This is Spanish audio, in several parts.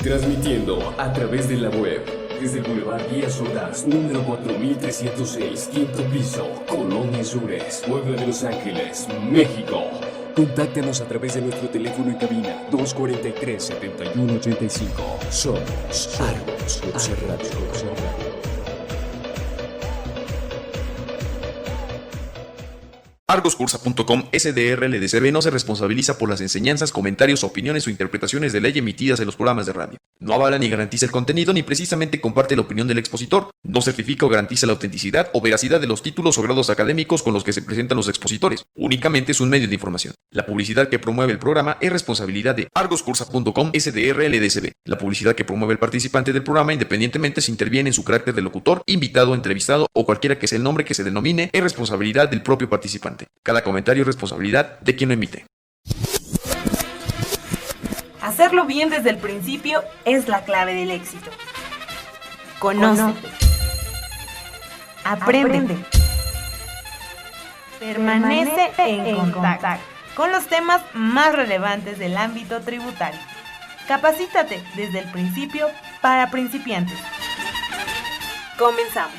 Transmitiendo a través de la web, desde el Boulevard Díaz Ordaz, número 4306, quinto piso, Colonia Sures, Puebla de Los Ángeles, México. Contáctanos a través de nuestro teléfono en cabina 243-7185. Somos Argos Radio. Argoscursa.com SDR LDCB no se responsabiliza por las enseñanzas, comentarios, opiniones o interpretaciones de ley emitidas en los programas de radio. No avala ni garantiza el contenido ni precisamente comparte la opinión del expositor. No certifica o garantiza la autenticidad o veracidad de los títulos o grados académicos con los que se presentan los expositores. Únicamente es un medio de información. La publicidad que promueve el programa es responsabilidad de Argoscursa.com SDR LDCB. La publicidad que promueve el participante del programa, independientemente si interviene en su carácter de locutor, invitado, entrevistado o cualquiera que sea el nombre que se denomine, es responsabilidad del propio participante. Cada comentario es responsabilidad de quien lo emite. Hacerlo bien desde el principio es la clave del éxito. Conócete. Aprende. Permanece en contacto con los temas más relevantes del ámbito tributario. Capacítate desde el principio para principiantes. Comenzamos.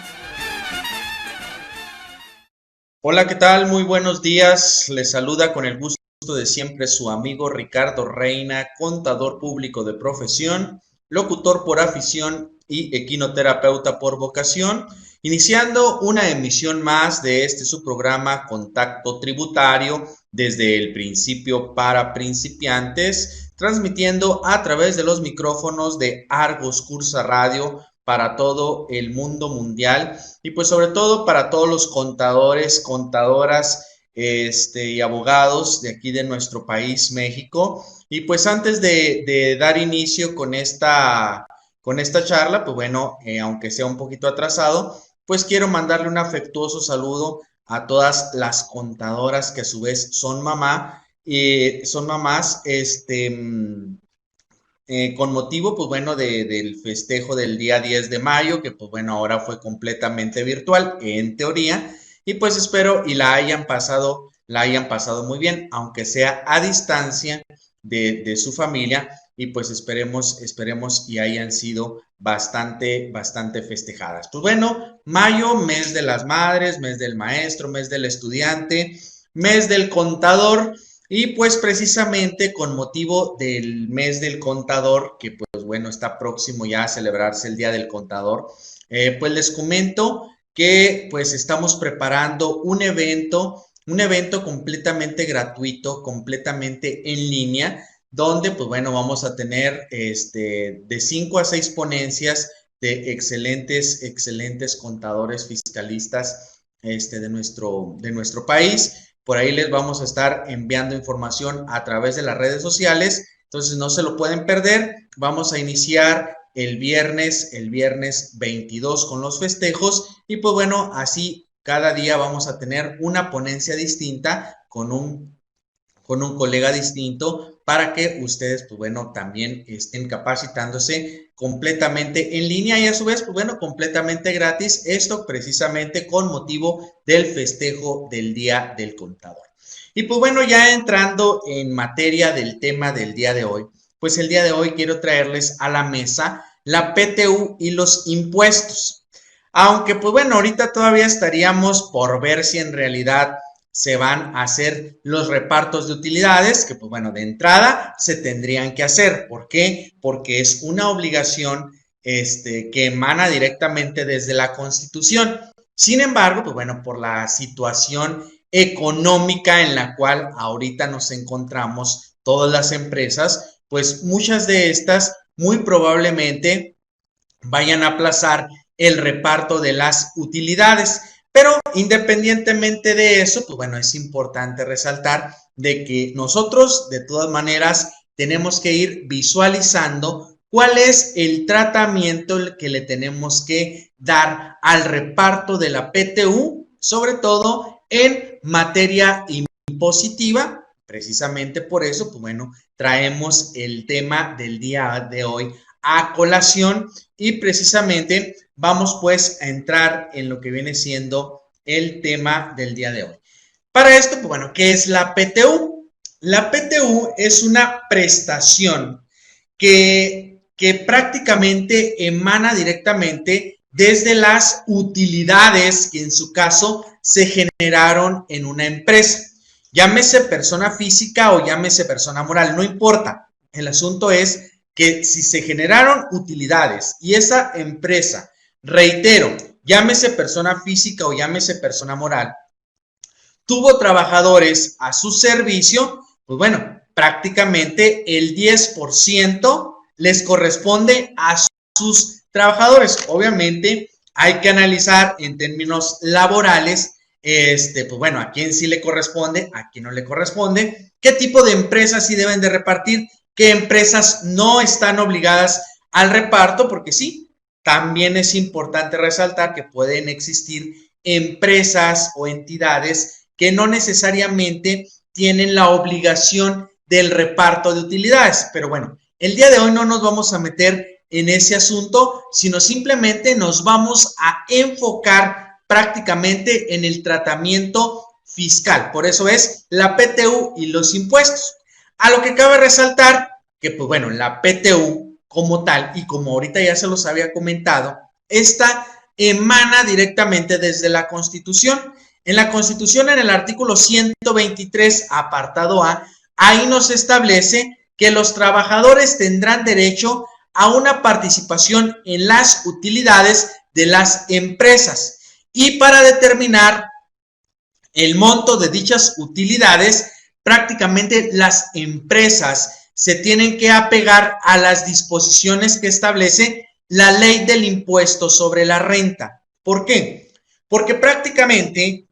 Hola, ¿qué tal? Muy buenos días. Les saluda con el gusto de siempre su amigo Ricardo Reina, contador público de profesión, locutor por afición y equinoterapeuta por vocación, iniciando una emisión más de su programa Contacto Tributario desde el principio para principiantes, transmitiendo a través de los micrófonos de Argos Cursa Radio para todo el mundo mundial y pues sobre todo para todos los contadores, contadoras y abogados de aquí de nuestro país, México. Y pues antes de dar inicio con esta charla, pues bueno, aunque sea un poquito atrasado, pues quiero mandarle un afectuoso saludo a todas las contadoras que a su vez son mamás, con motivo, pues bueno, del festejo del día 10 de mayo, que pues bueno, ahora fue completamente virtual, en teoría, y pues espero y la hayan pasado muy bien, aunque sea a distancia de su familia, y pues esperemos y hayan sido bastante festejadas. Pues bueno, mayo, mes de las madres, mes del maestro, mes del estudiante, mes del contador. Y pues precisamente con motivo del mes del contador, que pues bueno, está próximo ya a celebrarse el Día del Contador, pues les comento que pues estamos preparando un evento completamente gratuito, completamente en línea, donde pues bueno, vamos a tener de 5 a 6 ponencias de excelentes contadores fiscalistas de nuestro país. Por ahí les vamos a estar enviando información a través de las redes sociales, entonces no se lo pueden perder. Vamos a iniciar el viernes 22 con los festejos y pues bueno, así cada día vamos a tener una ponencia distinta con un colega distinto para que ustedes, pues bueno, también estén capacitándose completamente en línea y a su vez, pues bueno, completamente gratis, esto precisamente con motivo del festejo del Día del Contador. Y pues bueno, ya entrando en materia del tema del día de hoy, pues el día de hoy quiero traerles a la mesa la PTU y los impuestos. Aunque pues bueno, ahorita todavía estaríamos por ver si en realidad se van a hacer los repartos de utilidades, que pues bueno, de entrada se tendrían que hacer. ¿Por qué? Porque es una obligación que emana directamente desde la Constitución. Sin embargo, pues bueno, por la situación económica en la cual ahorita nos encontramos todas las empresas, pues muchas de estas muy probablemente vayan a aplazar el reparto de las utilidades. Pero independientemente de eso, pues bueno, es importante resaltar de que nosotros de todas maneras tenemos que ir visualizando cuál es el tratamiento que le tenemos que dar al reparto de la PTU, sobre todo en materia impositiva. Precisamente por eso, pues bueno, traemos el tema del día de hoy a colación y precisamente vamos pues a entrar en lo que viene siendo el tema del día de hoy. Para esto, pues bueno, ¿qué es la PTU? La PTU es una prestación que que prácticamente emana directamente desde las utilidades que en su caso se generaron en una empresa. Llámese persona física o llámese persona moral, no importa. El asunto es que si se generaron utilidades y esa empresa, reitero, llámese persona física o llámese persona moral, tuvo trabajadores a su servicio, pues bueno, prácticamente el 10% les corresponde a sus trabajadores. Obviamente hay que analizar en términos laborales, pues bueno, a quién sí le corresponde, a quién no le corresponde, qué tipo de empresas sí deben de repartir, qué empresas no están obligadas al reparto, porque sí, también es importante resaltar que pueden existir empresas o entidades que no necesariamente tienen la obligación del reparto de utilidades. Pero bueno, el día de hoy no nos vamos a meter en ese asunto, sino simplemente nos vamos a enfocar prácticamente en el tratamiento fiscal. Por eso es la PTU y los impuestos. A lo que cabe resaltar que, pues bueno, la PTU como tal, y como ahorita ya se los había comentado, esta emana directamente desde la Constitución. En la Constitución, en el artículo 123, apartado A, ahí nos establece que los trabajadores tendrán derecho a una participación en las utilidades de las empresas. Y para determinar el monto de dichas utilidades, prácticamente las empresas se tienen que apegar a las disposiciones que establece la ley del impuesto sobre la renta. ¿Por qué? Porque prácticamente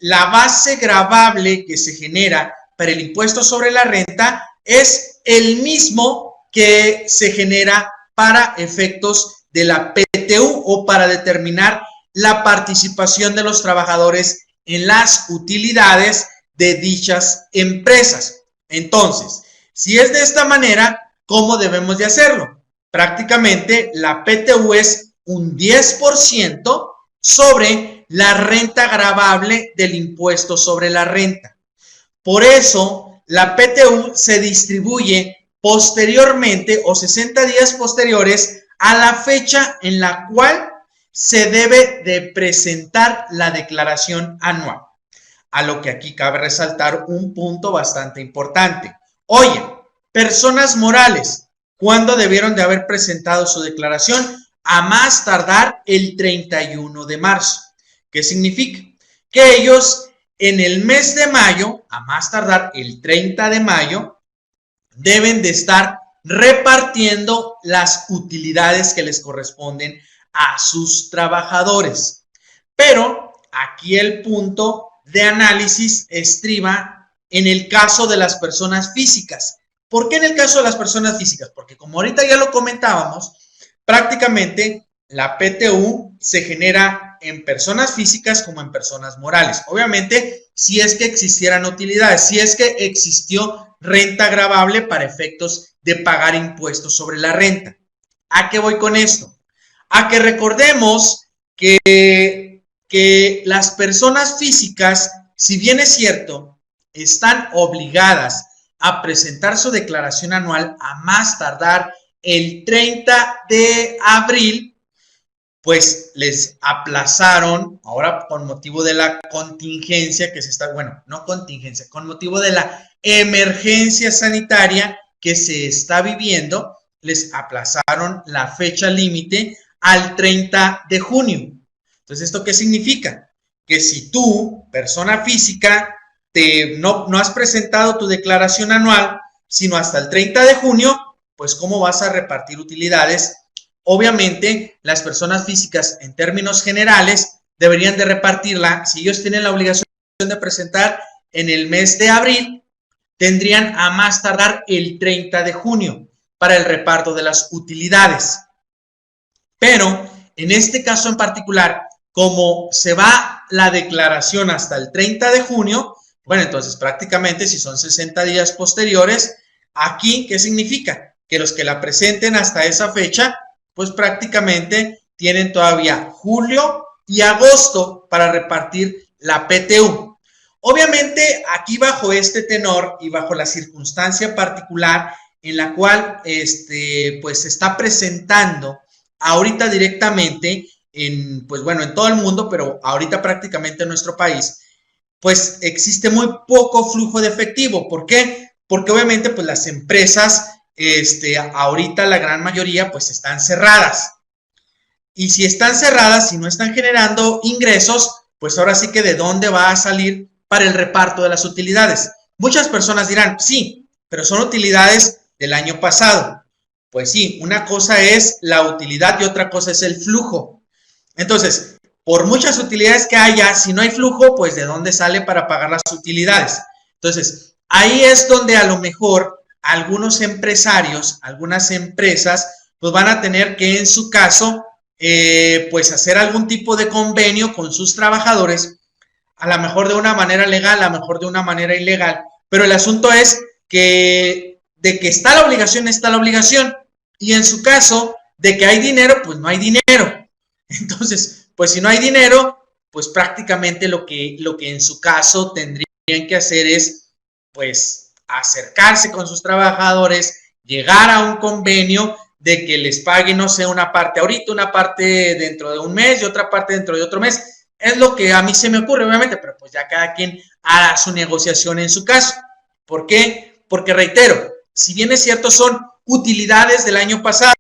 la base gravable que se genera para el impuesto sobre la renta es el mismo que se genera para efectos de la PTU o para determinar la participación de los trabajadores en las utilidades de dichas empresas. Entonces, si es de esta manera, ¿cómo debemos de hacerlo? Prácticamente la PTU es un 10% sobre la renta gravable del impuesto sobre la renta. Por eso, la PTU se distribuye posteriormente o 60 días posteriores a la fecha en la cual se debe de presentar la declaración anual. A lo que aquí cabe resaltar un punto bastante importante. Oye, personas morales, ¿cuándo debieron de haber presentado su declaración? A más tardar el 31 de marzo. ¿Qué significa? Que ellos en el mes de mayo, a más tardar el 30 de mayo, deben de estar repartiendo las utilidades que les corresponden a sus trabajadores. Pero aquí el punto de análisis estriba en el caso de las personas físicas. ¿Por qué en el caso de las personas físicas? Porque como ahorita ya lo comentábamos, prácticamente la PTU se genera en personas físicas como en personas morales. Obviamente, si es que existieran utilidades, si es que existió renta gravable para efectos de pagar impuestos sobre la renta. ¿A qué voy con esto? A que recordemos que las personas físicas, si bien es cierto, están obligadas a presentar su declaración anual a más tardar el 30 de abril, pues les aplazaron, ahora con motivo de la contingencia que se está, bueno, no contingencia, con motivo de la emergencia sanitaria que se está viviendo, les aplazaron la fecha límite al 30 de junio. Entonces, ¿esto qué significa? Que si tú, persona física, no has presentado tu declaración anual, sino hasta el 30 de junio, pues ¿cómo vas a repartir utilidades? Obviamente, las personas físicas, en términos generales, deberían de repartirla. Si ellos tienen la obligación de presentar en el mes de abril, tendrían a más tardar el 30 de junio para el reparto de las utilidades. Pero, en este caso en particular, como se va la declaración hasta el 30 de junio, bueno, entonces prácticamente si son 60 días posteriores, aquí, ¿qué significa? Que los que la presenten hasta esa fecha, pues prácticamente tienen todavía julio y agosto para repartir la PTU. Obviamente, aquí bajo este tenor y bajo la circunstancia particular en la cual pues se está presentando ahorita directamente en, pues bueno, en todo el mundo, pero ahorita prácticamente en nuestro país, pues existe muy poco flujo de efectivo. ¿Por qué? Porque obviamente pues las empresas, ahorita la gran mayoría pues están cerradas. Y si están cerradas, si no están generando ingresos, pues ahora sí que de dónde va a salir para el reparto de las utilidades. Muchas personas dirán, sí, pero son utilidades del año pasado. Pues sí, una cosa es la utilidad y otra cosa es el flujo. Entonces, por muchas utilidades que haya, si no hay flujo, pues de dónde sale para pagar las utilidades. Entonces, ahí es donde a lo mejor algunos empresarios, algunas empresas, pues van a tener que en su caso, pues hacer algún tipo de convenio con sus trabajadores, a lo mejor de una manera legal, a lo mejor de una manera ilegal, pero el asunto es que de que está la obligación, y en su caso, de que hay dinero, pues no hay dinero. Entonces, pues si no hay dinero, pues prácticamente lo que en su caso tendrían que hacer es, pues, acercarse con sus trabajadores, llegar a un convenio de que les paguen, no sé, una parte ahorita, una parte dentro de un mes y otra parte dentro de otro mes. Es lo que a mí se me ocurre, obviamente, pero pues ya cada quien hará su negociación en su caso. ¿Por qué? Porque reitero, si bien es cierto, son utilidades del año pasado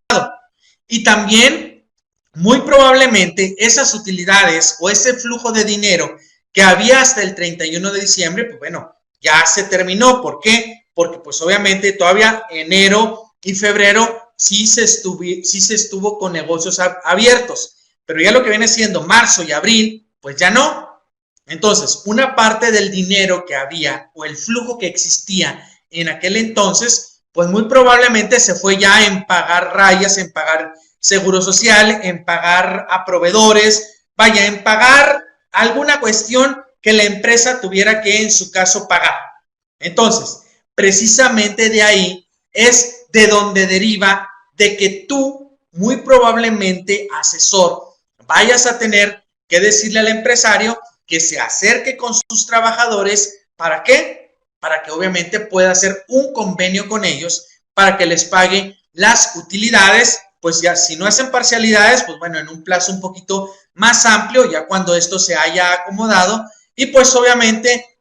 y también muy probablemente esas utilidades o ese flujo de dinero que había hasta el 31 de diciembre, pues bueno, ya se terminó. ¿Por qué? Porque pues obviamente todavía enero y febrero sí se estuvo con negocios abiertos, pero ya lo que viene siendo marzo y abril, pues ya no. Entonces, una parte del dinero que había o el flujo que existía en aquel entonces, pues muy probablemente se fue ya en pagar rayas, en pagar seguro social, en pagar a proveedores, vaya, en pagar alguna cuestión que la empresa tuviera que en su caso pagar. Entonces, precisamente de ahí es de donde deriva de que tú, muy probablemente, asesor, vayas a tener que decirle al empresario que se acerque con sus trabajadores. ¿Para qué? Para que obviamente pueda hacer un convenio con ellos para que les pague las utilidades, pues ya si no hacen parcialidades, pues bueno, en un plazo un poquito más amplio, ya cuando esto se haya acomodado y pues obviamente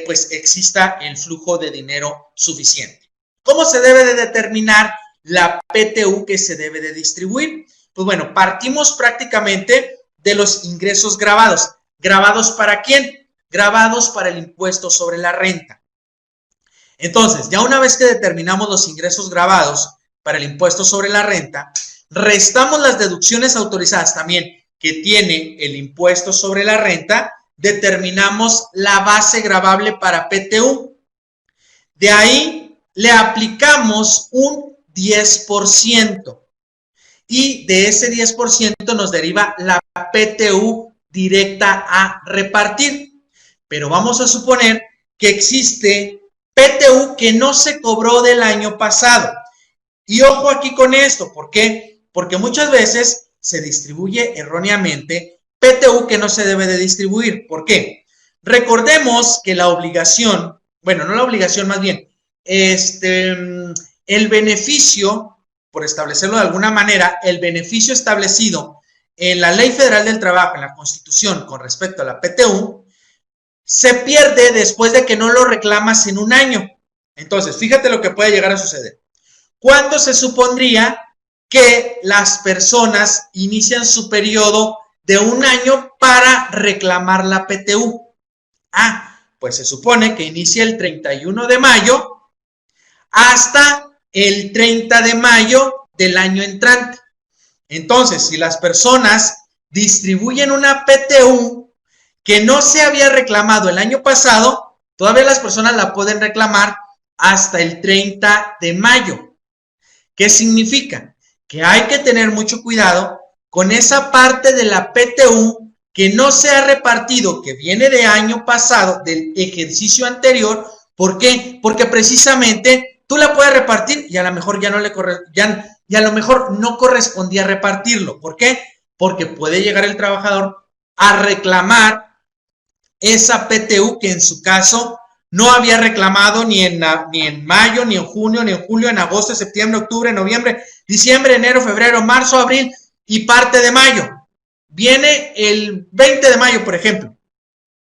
pues exista el flujo de dinero suficiente. ¿Cómo se debe de determinar la PTU que se debe de distribuir? Pues bueno, partimos prácticamente de los ingresos grabados. ¿Grabados para quién? Grabados para el impuesto sobre la renta. Entonces, ya una vez que determinamos los ingresos grabados para el impuesto sobre la renta, restamos las deducciones autorizadas también que tiene el impuesto sobre la renta, determinamos la base gravable para PTU. De ahí le aplicamos un 10% y de ese 10% nos deriva la PTU directa a repartir. Pero vamos a suponer que existe PTU que no se cobró del año pasado. Y ojo aquí con esto, ¿por qué? Porque muchas veces se distribuye erróneamente PTU que no se debe de distribuir. ¿Por qué? Recordemos que la obligación, bueno, no la obligación, más bien, el beneficio, por establecerlo de alguna manera, el beneficio establecido en la Ley Federal del Trabajo, en la Constitución, con respecto a la PTU, se pierde después de que no lo reclamas en un año. Entonces, fíjate lo que puede llegar a suceder. ¿Cuándo se supondría que las personas inician su periodo de un año para reclamar la PTU? Pues se supone que inicia el 31 de mayo hasta el 30 de mayo del año entrante. Entonces, si las personas distribuyen una PTU que no se había reclamado el año pasado, todavía las personas la pueden reclamar hasta el 30 de mayo. ¿Qué significa? Que hay que tener mucho cuidado con esa parte de la PTU que no se ha repartido, que viene de año pasado, del ejercicio anterior. ¿Por qué? Porque precisamente tú la puedes repartir y a lo mejor ya no le y a lo mejor no correspondía repartirlo. ¿Por qué? Porque puede llegar el trabajador a reclamar esa PTU que en su caso no había reclamado ni en mayo, ni en junio, ni en julio, en agosto, septiembre, octubre, noviembre, diciembre, enero, febrero, marzo, abril y parte de mayo. Viene el 20 de mayo, por ejemplo,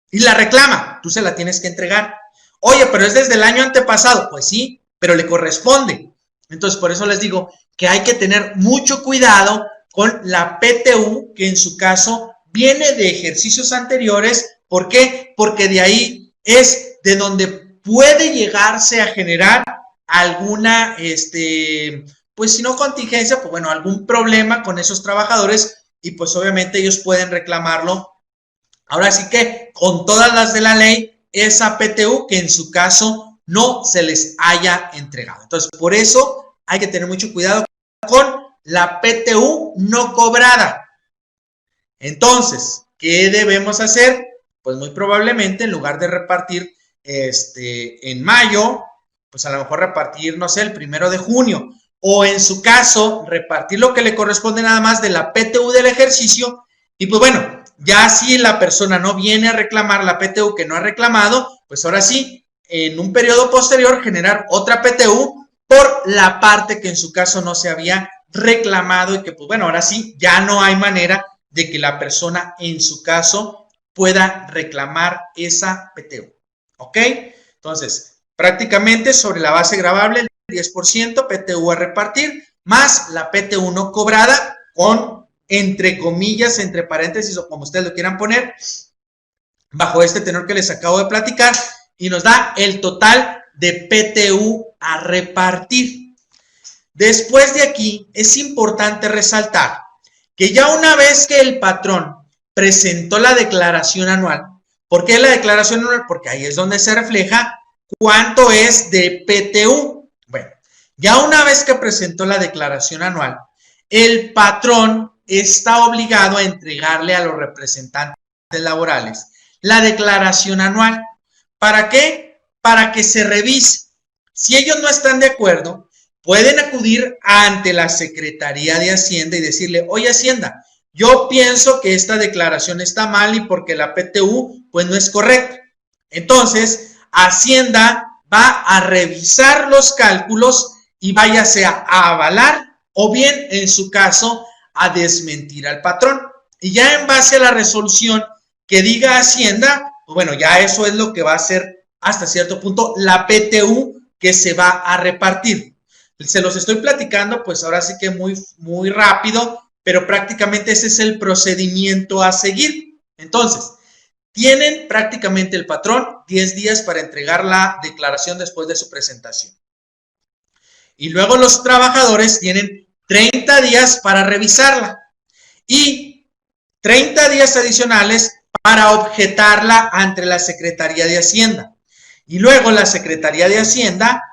y la reclama, tú se la tienes que entregar. Oye, pero es desde el año antepasado. Pues sí, pero le corresponde. Entonces, por eso les digo que hay que tener mucho cuidado con la PTU, que en su caso viene de ejercicios anteriores. ¿Por qué? Porque de ahí es de donde puede llegarse a generar alguna, pues si no contingencia, pues bueno, algún problema con esos trabajadores y pues obviamente ellos pueden reclamarlo. Ahora sí que con todas las de la ley, esa PTU que en su caso no se les haya entregado. Entonces, por eso hay que tener mucho cuidado con la PTU no cobrada. Entonces, ¿qué debemos hacer? Pues muy probablemente en lugar de repartir en mayo, pues a lo mejor repartir, no sé, el 1 de junio, o en su caso, repartir lo que le corresponde nada más de la PTU del ejercicio, y pues bueno, ya si la persona no viene a reclamar la PTU que no ha reclamado, pues ahora sí, en un periodo posterior, generar otra PTU por la parte que en su caso no se había reclamado y que pues bueno, ahora sí, ya no hay manera de que la persona en su caso pueda reclamar esa PTU. ¿Ok? Entonces, prácticamente sobre la base gravable, el 10% PTU a repartir, más la PTU no cobrada con, entre comillas, entre paréntesis o como ustedes lo quieran poner, bajo este tenor que les acabo de platicar, y nos da el total de PTU a repartir. Después de aquí, es importante resaltar que ya una vez que el patrón presentó la declaración anual, ¿por qué la declaración anual? Porque ahí es donde se refleja cuánto es de PTU. Bueno, ya una vez que presentó la declaración anual, el patrón está obligado a entregarle a los representantes laborales la declaración anual. ¿Para qué? Para que se revise. Si ellos no están de acuerdo, pueden acudir ante la Secretaría de Hacienda y decirle, oye Hacienda, yo pienso que esta declaración está mal y porque la PTU pues no es correcta. Entonces, Hacienda va a revisar los cálculos y váyase a avalar o bien, en su caso, a desmentir al patrón. Y ya en base a la resolución que diga Hacienda, pues bueno, ya eso es lo que va a ser hasta cierto punto la PTU que se va a repartir. Se los estoy platicando, pues ahora sí que muy rápido, pero prácticamente ese es el procedimiento a seguir. Entonces, tienen prácticamente el patrón 10 días para entregar la declaración después de su presentación. Y luego los trabajadores tienen 30 días para revisarla y 30 días adicionales para objetarla ante la Secretaría de Hacienda. Y luego la Secretaría de Hacienda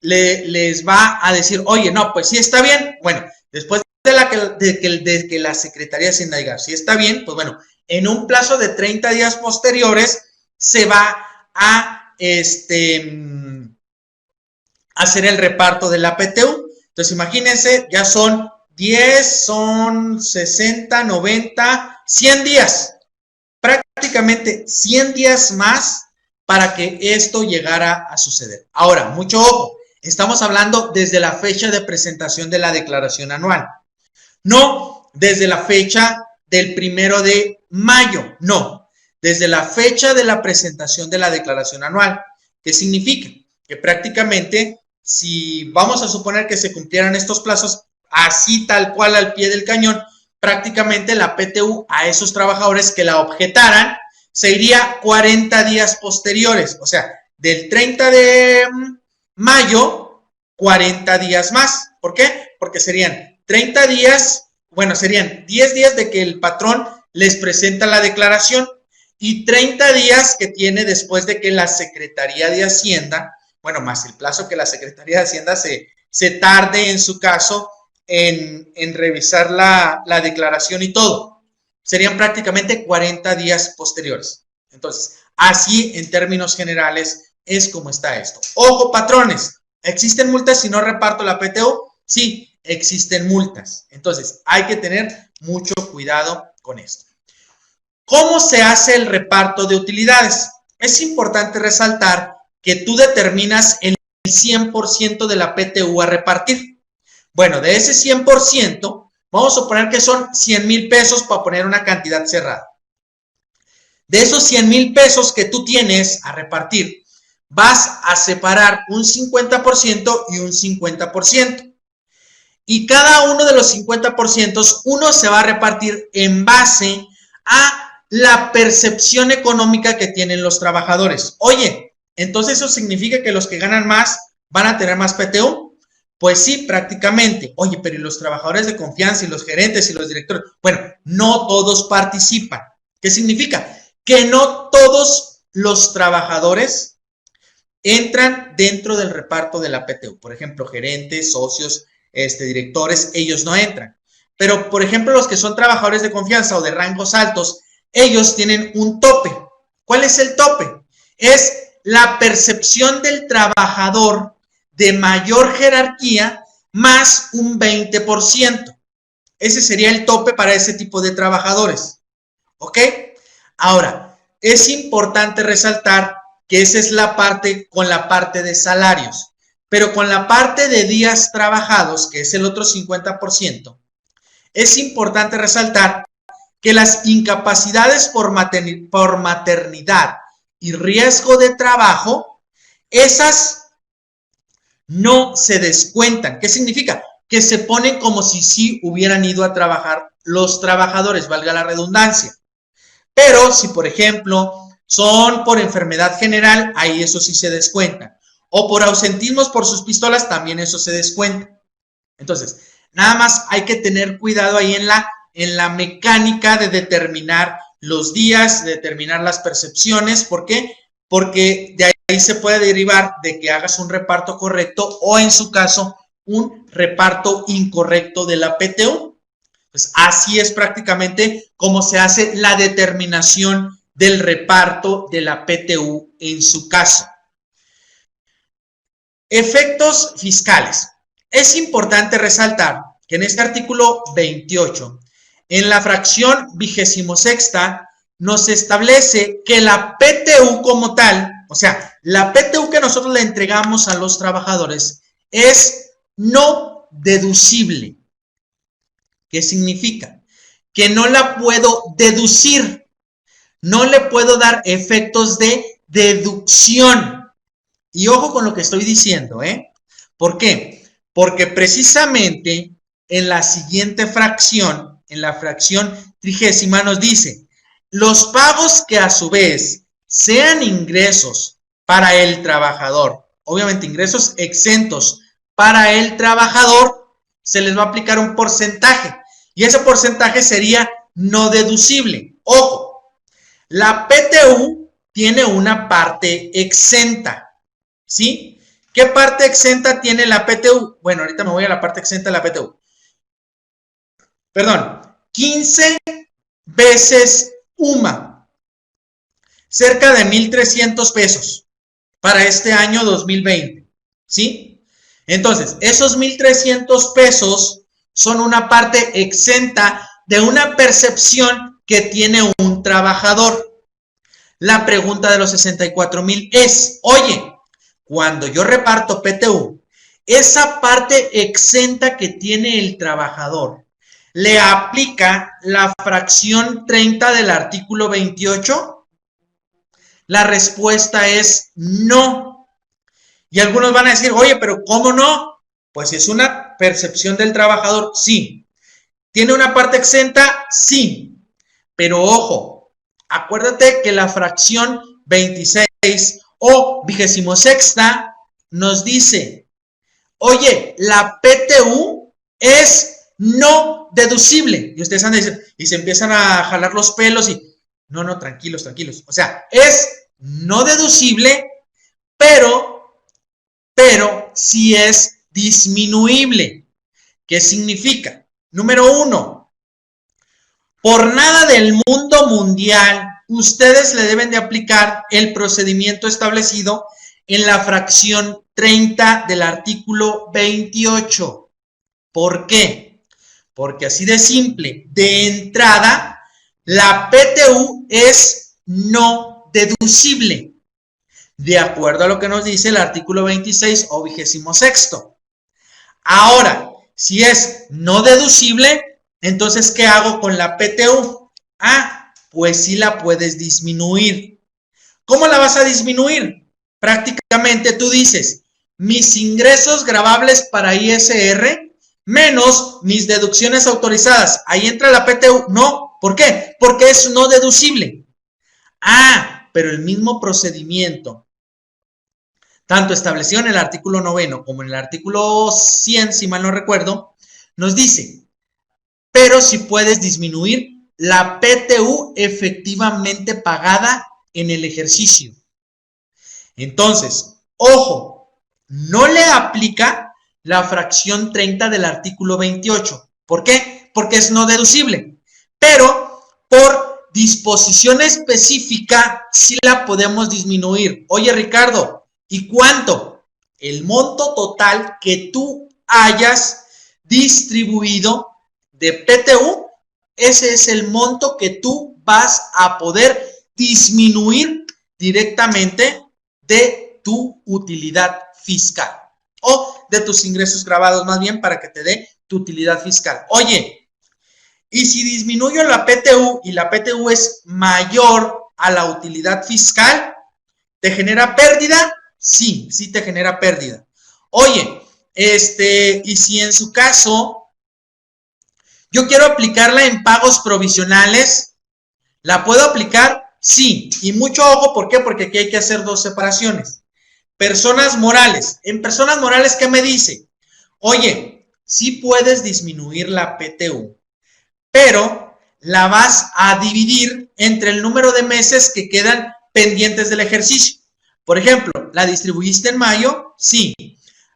les va a decir, oye, no, pues sí está bien. Bueno, después de que la Secretaría de Hacienda diga, sí está bien, pues bueno, en un plazo de 30 días posteriores se va a hacer el reparto de la PTU. Entonces, imagínense, ya son 10, son 60, 90, 100 días. Prácticamente 100 días más para que esto llegara a suceder. Ahora, mucho ojo, estamos hablando desde la fecha de presentación de la declaración anual. No desde la fecha del 1 de mayo, no. Desde la fecha de la presentación de la declaración anual. ¿Qué significa? Que prácticamente, si vamos a suponer que se cumplieran estos plazos, así tal cual al pie del cañón, prácticamente la PTU a esos trabajadores que la objetaran se iría 40 días posteriores. O sea, del 30 de mayo, 40 días más. ¿Por qué? Porque serían 30 días, bueno, serían 10 días de que el patrón les presenta la declaración y 30 días que tiene después de que la Secretaría de Hacienda, bueno, más el plazo que la Secretaría de Hacienda se tarde en su caso en revisar la declaración y todo. Serían prácticamente 40 días posteriores. Entonces, así en términos generales es como está esto. Ojo, patrones, ¿existen multas si no reparto la PTU? Sí, existen multas. Entonces, hay que tener mucho cuidado con esto. ¿Cómo se hace el reparto de utilidades? es importante resaltar que tú determinas el 100% de la PTU a repartir. Bueno, de ese 100%, vamos a suponer que son 100,000 pesos para poner una cantidad cerrada. De esos 100,000 pesos que tú tienes a repartir, vas a separar un 50% y un 50%. Y cada uno de los 50%, uno se va a repartir en base a la percepción económica que tienen los trabajadores. Oye, entonces eso significa que los que ganan más van a tener más PTU. Pues sí, prácticamente. Oye, pero ¿y los trabajadores de confianza y los gerentes y los directores? Bueno, no todos participan. ¿Qué significa? Que no todos los trabajadores entran dentro del reparto de la PTU. Por ejemplo, gerentes, socios, directores, ellos no entran. Pero, por ejemplo, los que son trabajadores de confianza o de rangos altos, ellos tienen un tope. ¿Cuál es el tope? Es la percepción del trabajador de mayor jerarquía más un 20%. Ese sería el tope para ese tipo de trabajadores. ¿Ok? Ahora, es importante resaltar que esa es la parte con la parte de salarios, pero con la parte de días trabajados, que es el otro 50%, es importante resaltar que las incapacidades por maternidad y riesgo de trabajo, esas no se descuentan. ¿Qué significa? Que se ponen como si sí hubieran ido a trabajar los trabajadores, valga la redundancia. Pero si, por ejemplo, son por enfermedad general, ahí eso sí se descuenta. O por ausentismos por sus pistolas, también eso se descuenta. Entonces, nada más hay que tener cuidado ahí en la mecánica de determinar los días, de determinar las percepciones. ¿Por qué? Porque de ahí se puede derivar de que hagas un reparto correcto o, en su caso, un reparto incorrecto de la PTU. Pues así es prácticamente como se hace la determinación del reparto de la PTU en su caso. Efectos fiscales. Es importante resaltar que en este artículo 28, en la fracción 26ª, nos establece que la PTU como tal, o sea, la PTU que nosotros le entregamos a los trabajadores es no deducible. ¿Qué significa? Que no la puedo deducir, no le puedo dar efectos de deducción. Y ojo con lo que estoy diciendo, ¿eh? ¿Por qué? Porque precisamente en la siguiente fracción, en la fracción 30ª, nos dice, los pagos que a su vez sean ingresos para el trabajador, obviamente ingresos exentos para el trabajador, se les va a aplicar un porcentaje. Y ese porcentaje sería no deducible. Ojo, la PTU tiene una parte exenta, ¿sí? ¿Qué parte exenta tiene la PTU? Bueno, ahorita me voy a la parte exenta de la PTU. Perdón, 15 veces UMA, cerca de 1,300 pesos para este año 2020, ¿sí? Entonces, esos 1,300 pesos son una parte exenta de una percepción que tiene un trabajador. La pregunta de los 64,000 es, oye, cuando yo reparto PTU, esa parte exenta que tiene el trabajador, ¿le aplica la fracción 30 del artículo 28? La respuesta es no. Y algunos van a decir, oye, pero ¿cómo no? Pues es una percepción del trabajador, sí. ¿Tiene una parte exenta? Sí. Pero ojo, acuérdate que la fracción 26 o 26ª nos dice, oye, la PTU es no deducible. Y ustedes van a decir, y se empiezan a jalar los pelos y, no, tranquilos, tranquilos. O sea, es no deducible, pero sí es disminuible. ¿Qué significa? Número 1, por nada del mundo mundial, ustedes le deben de aplicar el procedimiento establecido en la fracción 30 del artículo 28. ¿Por qué? Porque así de simple, de entrada, la PTU es no deducible. de acuerdo a lo que nos dice el artículo 26 o 26º. Ahora, si es no deducible, entonces, ¿qué hago con la PTU? Ah, pues sí la puedes disminuir. ¿Cómo la vas a disminuir? Prácticamente tú dices, mis ingresos gravables para ISR menos mis deducciones autorizadas. ¿Ahí entra la PTU? No. ¿Por qué? Porque es no deducible. Ah, pero el mismo procedimiento, tanto establecido en el artículo 9 como en el artículo 100, si mal no recuerdo, nos dice, pero si puedes disminuir la PTU efectivamente pagada en el ejercicio. Entonces, ojo, no le aplica la fracción 30 del artículo 28. ¿Por qué? Porque es no deducible. Pero por disposición específica sí la podemos disminuir. Oye, Ricardo, ¿y cuánto? El monto total que tú hayas distribuido de PTU, ese es el monto que tú vas a poder disminuir directamente de tu utilidad fiscal o de tus ingresos grabados, más bien, para que te dé tu utilidad fiscal. Oye, y si disminuyo la PTU y la PTU es mayor a la utilidad fiscal, ¿te genera pérdida? Sí, sí te genera pérdida. Oye, y si en su caso yo quiero aplicarla en pagos provisionales, ¿la puedo aplicar? Sí, y mucho ojo, ¿por qué? Porque aquí hay que hacer dos separaciones. Personas morales. En personas morales, ¿qué me dice? Oye, sí puedes disminuir la PTU, pero la vas a dividir entre el número de meses que quedan pendientes del ejercicio. Por ejemplo, ¿la distribuiste en mayo? Sí.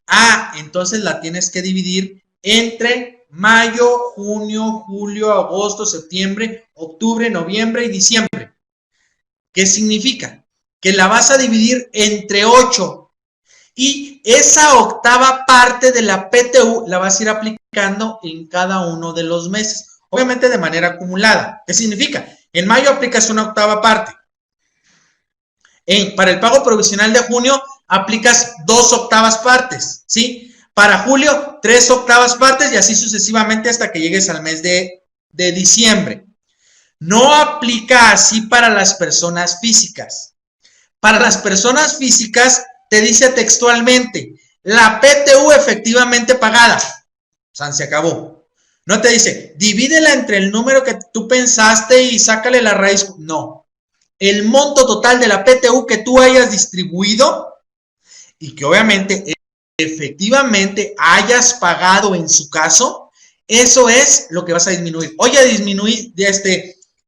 Ah, entonces la tienes que dividir entre mayo, junio, julio, agosto, septiembre, octubre, noviembre y diciembre. ¿Qué significa? Que la vas a dividir entre 8 y esa octava parte de la PTU la vas a ir aplicando en cada uno de los meses, obviamente de manera acumulada. ¿Qué significa? En mayo aplicas una octava parte. Para el pago provisional de junio aplicas 2 octavas partes, ¿sí? Para julio, 3 octavas partes y así sucesivamente hasta que llegues al mes de diciembre. No aplica así para las personas físicas. Para las personas físicas te dice textualmente, la PTU efectivamente pagada. San, se acabó. No te dice, divídela entre el número que tú pensaste y sácale la raíz. No. El monto total de la PTU que tú hayas distribuido y que obviamente efectivamente hayas pagado en su caso, eso es lo que vas a disminuir. Oye,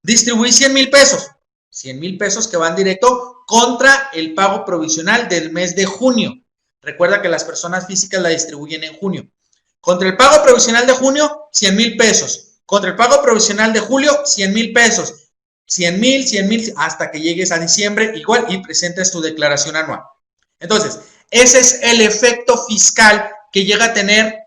distribuí 100,000 pesos. 100,000 pesos que van directo contra el pago provisional del mes de junio. Recuerda que las personas físicas la distribuyen en junio. Contra el pago provisional de junio, 100,000 pesos. Contra el pago provisional de julio, 100,000 pesos. 100,000, hasta que llegues a diciembre, igual, y presentes tu declaración anual. Entonces, ese es el efecto fiscal que llega a tener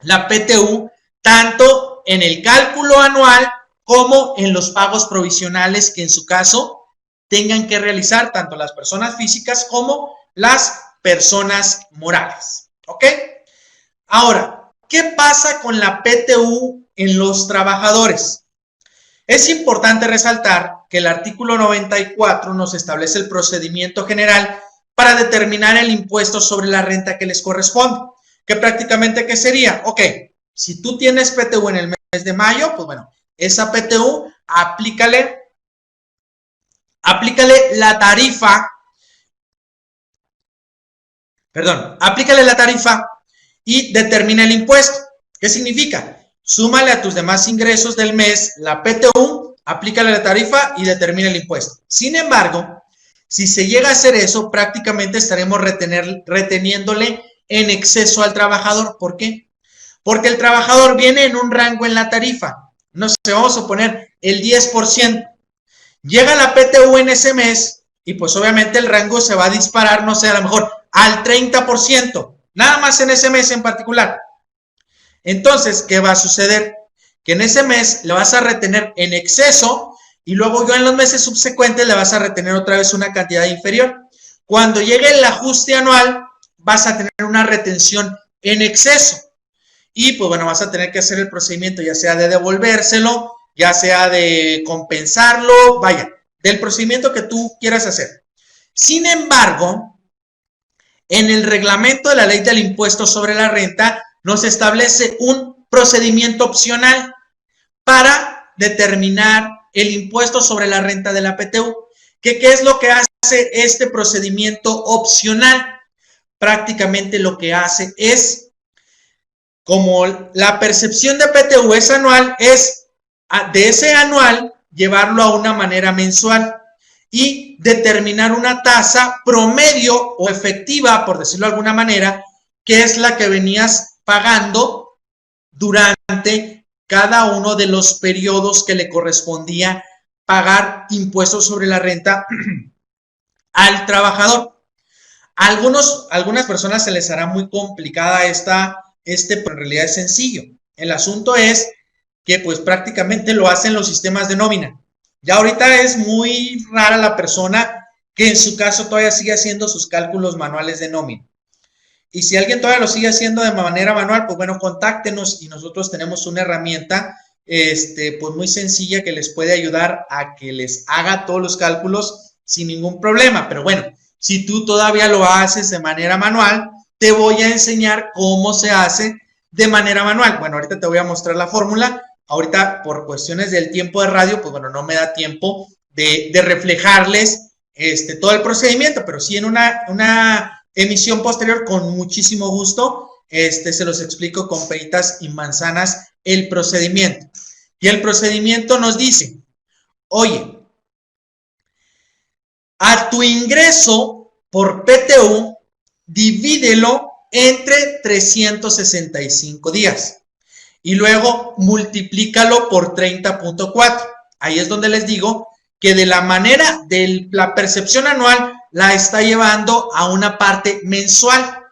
la PTU, tanto en el cálculo anual como en los pagos provisionales que en su caso tengan que realizar tanto las personas físicas como las personas morales. ¿Ok? Ahora, ¿qué pasa con la PTU en los trabajadores? Es importante resaltar que el artículo 94 nos establece el procedimiento general para determinar el impuesto sobre la renta que les corresponde. Que prácticamente, ¿qué sería? Ok, si tú tienes PTU en el mes de mayo, pues bueno, esa PTU, aplícale la tarifa, y determina el impuesto. ¿Qué significa? Súmale a tus demás ingresos del mes la PTU, aplícale la tarifa y determina el impuesto. Sin embargo, si se llega a hacer eso, prácticamente estaremos reteniéndole en exceso al trabajador. ¿Por qué? Porque el trabajador viene en un rango en la tarifa. No sé, vamos a poner el 10%. Llega la PTU en ese mes y pues obviamente el rango se va a disparar, no sé, a lo mejor al 30%. Nada más en ese mes en particular. Entonces, ¿qué va a suceder? Que en ese mes le vas a retener en exceso y luego yo en los meses subsecuentes le vas a retener otra vez una cantidad inferior. Cuando llegue el ajuste anual, vas a tener una retención en exceso. Y pues bueno, vas a tener que hacer el procedimiento, ya sea de devolvérselo, ya sea de compensarlo, vaya, del procedimiento que tú quieras hacer. Sin embargo, en el reglamento de la ley del impuesto sobre la renta, nos establece un procedimiento opcional para determinar el impuesto sobre la renta de la PTU. ¿Qué es lo que hace este procedimiento opcional? Prácticamente lo que hace es, como la percepción de PTU es anual, es de ese anual llevarlo a una manera mensual y determinar una tasa promedio o efectiva, por decirlo de alguna manera, que es la que venías pagando durante cada uno de los periodos que le correspondía pagar impuestos sobre la renta al trabajador. Algunas personas se les hará muy complicada pero en realidad es sencillo. El asunto es que pues prácticamente lo hacen los sistemas de nómina. Ya ahorita es muy rara la persona que en su caso todavía sigue haciendo sus cálculos manuales de nómina. Y si alguien todavía lo sigue haciendo de manera manual, pues bueno, contáctenos y nosotros tenemos una herramienta pues muy sencilla que les puede ayudar a que les haga todos los cálculos sin ningún problema. Pero bueno, si tú todavía lo haces de manera manual, te voy a enseñar cómo se hace de manera manual. Bueno, ahorita te voy a mostrar la fórmula. Ahorita, por cuestiones del tiempo de radio, pues bueno, no me da tiempo de reflejarles todo el procedimiento, pero sí en una emisión posterior, con muchísimo gusto, se los explico con peritas y manzanas el procedimiento. Y el procedimiento nos dice, oye, a tu ingreso por PTU, divídelo entre 365 días. Y luego multiplícalo por 30.4. Ahí es donde les digo que de la manera de la percepción anual la está llevando a una parte mensual.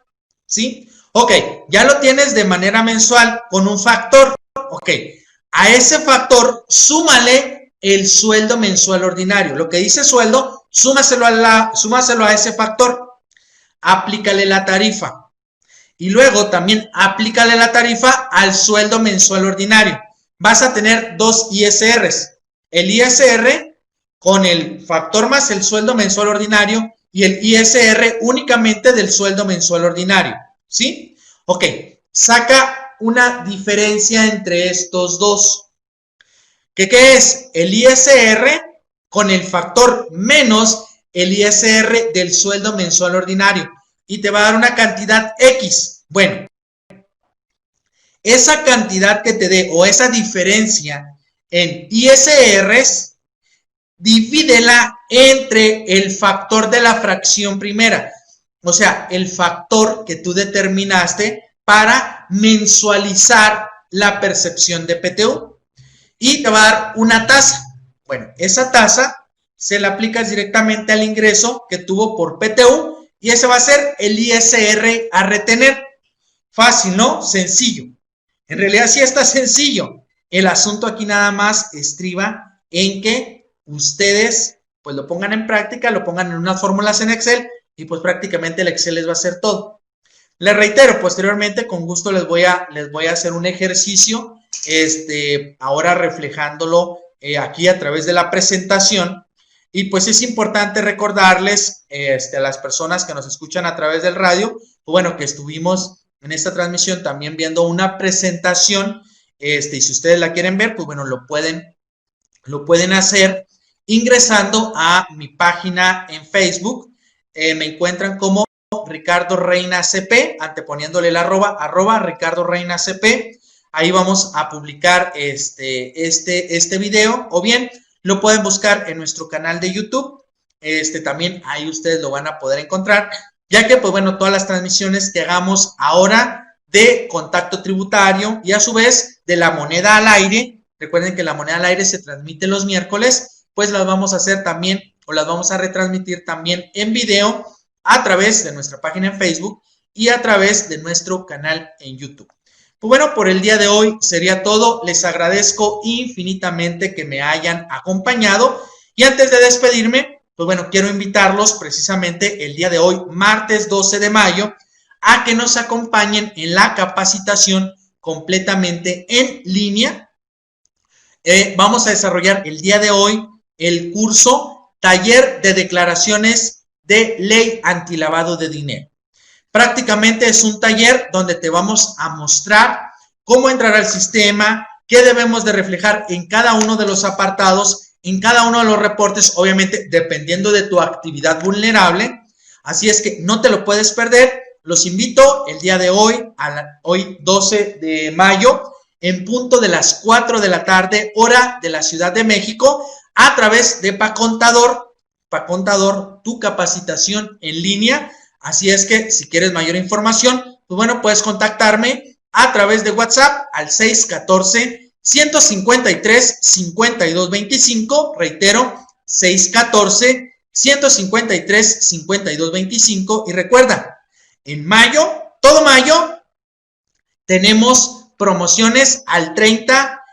¿Sí? Ok, ya lo tienes de manera mensual con un factor. Ok, a ese factor súmale el sueldo mensual ordinario. Lo que dice sueldo, súmaselo a ese factor. Aplícale la tarifa. Y luego también aplícale la tarifa al sueldo mensual ordinario. Vas a tener dos ISRs. El ISR con el factor más el sueldo mensual ordinario y el ISR únicamente del sueldo mensual ordinario. ¿Sí? Ok, saca una diferencia entre estos dos. ¿Qué es? El ISR con el factor menos el ISR del sueldo mensual ordinario. Y te va a dar una cantidad X. Bueno, esa cantidad que te dé o esa diferencia en ISRs, divídela entre el factor de la fracción primera. O sea, el factor que tú determinaste para mensualizar la percepción de PTU. Y te va a dar una tasa. Bueno, esa tasa se la aplicas directamente al ingreso que tuvo por PTU. Y ese va a ser el ISR a retener. Fácil, ¿no? Sencillo. En realidad sí está sencillo. El asunto aquí nada más estriba en que ustedes pues lo pongan en práctica, lo pongan en unas fórmulas en Excel y pues prácticamente el Excel les va a hacer todo. Les reitero, posteriormente con gusto les voy a hacer un ejercicio, ahora reflejándolo aquí a través de la presentación. Y pues es importante recordarles a las personas que nos escuchan a través del radio, bueno, que estuvimos en esta transmisión también viendo una presentación, y si ustedes la quieren ver, pues bueno, lo pueden hacer ingresando a mi página en Facebook. Me encuentran como Ricardo Reina CP, anteponiéndole el arroba Ricardo Reina CP. Ahí vamos a publicar este video, o bien lo pueden buscar en nuestro canal de YouTube. También ahí ustedes lo van a poder encontrar, ya que, pues bueno, todas las transmisiones que hagamos ahora de Contacto Tributario y a su vez de La Moneda al Aire, recuerden que La Moneda al Aire se transmite los miércoles, pues las vamos a hacer también, o las vamos a retransmitir también en video a través de nuestra página en Facebook y a través de nuestro canal en YouTube. Pues bueno, por el día de hoy sería todo. Les agradezco infinitamente que me hayan acompañado. Y antes de despedirme, pues bueno, quiero invitarlos precisamente el día de hoy, martes 12 de mayo, a que nos acompañen en la capacitación completamente en línea. Vamos a desarrollar el día de hoy el curso Taller de Declaraciones de Ley Antilavado de Dinero. Prácticamente es un taller donde te vamos a mostrar cómo entrar al sistema, qué debemos de reflejar en cada uno de los apartados, en cada uno de los reportes, obviamente dependiendo de tu actividad vulnerable. Así es que no te lo puedes perder. Los invito el día de hoy, hoy 12 de mayo, en punto de las 4 de la tarde, hora de la Ciudad de México, a través de PaContador, tu capacitación en línea. Así es que si quieres mayor información, pues bueno, puedes contactarme a través de WhatsApp al 614-153-5225, reitero, 614-153-5225, y recuerda, en mayo, todo mayo, tenemos promociones al 30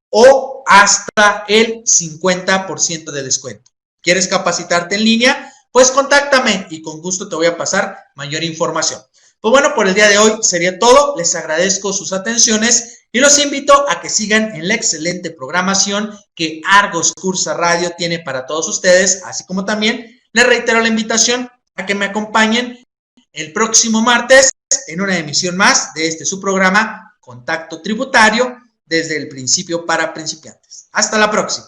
o hasta el 50% de descuento. ¿Quieres capacitarte en línea? Pues contáctame y con gusto te voy a pasar mayor información. Pues bueno, por el día de hoy sería todo. Les agradezco sus atenciones y los invito a que sigan en la excelente programación que Argos Cursa Radio tiene para todos ustedes, así como también les reitero la invitación a que me acompañen el próximo martes en una emisión más de su programa Contacto Tributario, desde el principio para principiantes. Hasta la próxima.